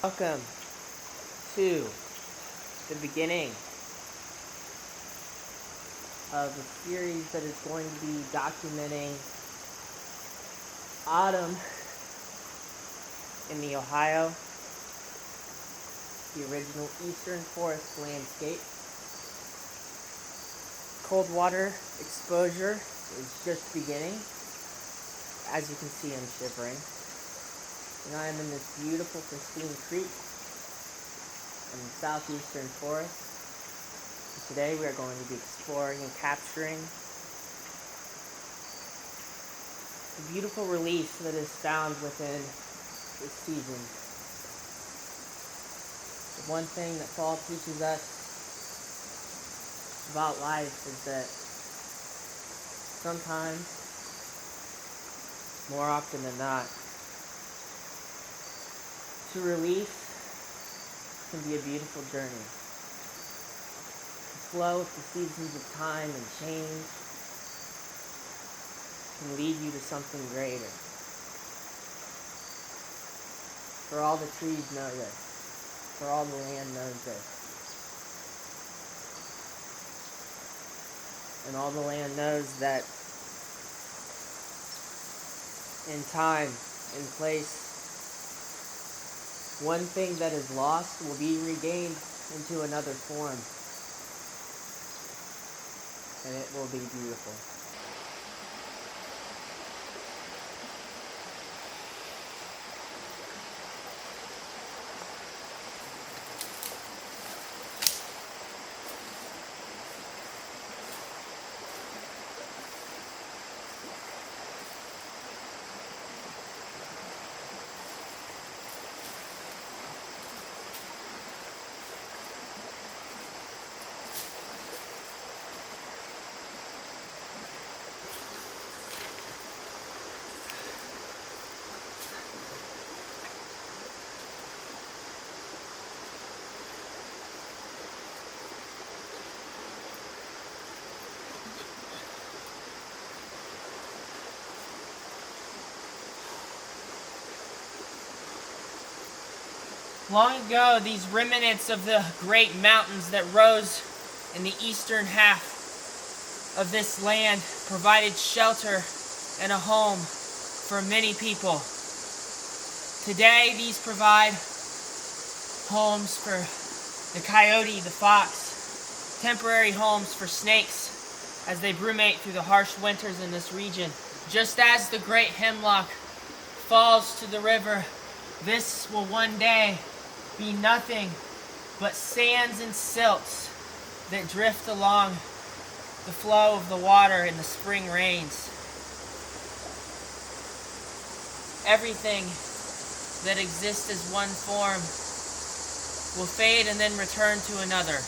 Welcome to the beginning of a series that is going to be documenting autumn in the Ohio, the original eastern forest landscape. Cold water exposure is just beginning. As you can see, I'm shivering. And I am in this beautiful, pristine creek in the southeastern forest. And today we are going to be exploring and capturing the beautiful relief that is found within this season. The one thing that fall teaches us about life is that sometimes, more often than not, to relief can be a beautiful journey. To flow with the seasons of time and change can lead you to something greater. For all the trees know this. For all the land knows this. And all the land knows that in time, in place, one thing that is lost will be regained into another form. And it will be beautiful. Long ago, these remnants of the great mountains that rose in the eastern half of this land provided shelter and a home for many people. Today, these provide homes for the coyote, the fox, temporary homes for snakes as they brumate through the harsh winters in this region. Just as the great hemlock falls to the river, this will one day be nothing but sands and silts that drift along the flow of the water in the spring rains. Everything that exists as one form will fade and then return to another.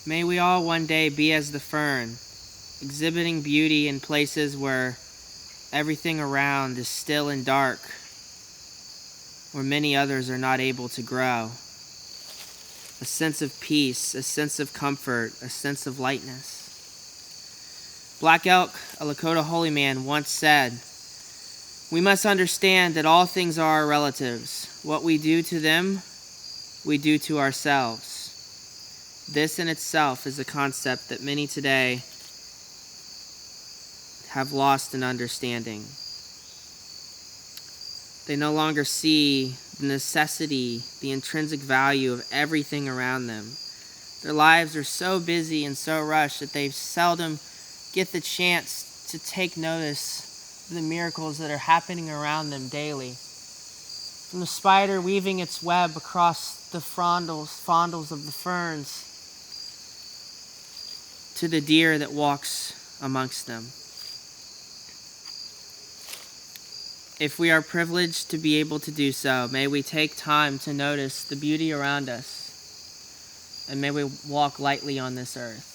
May we all one day be as the fern, exhibiting beauty in places where everything around is still and dark, where many others are not able to grow. A sense of peace, a sense of comfort, a sense of lightness. Black Elk, a Lakota holy man, once said, "We must understand that all things are our relatives. What we do to them, we do to ourselves. This in itself is a concept that many today have lost in understanding. They no longer see the necessity, the intrinsic value of everything around them. Their lives are so busy and so rushed that they seldom get the chance to take notice of the miracles that are happening around them daily. From the spider weaving its web across the frondles of the ferns, to the deer that walks amongst them. If we are privileged to be able to do so, may we take time to notice the beauty around us, and may we walk lightly on this earth.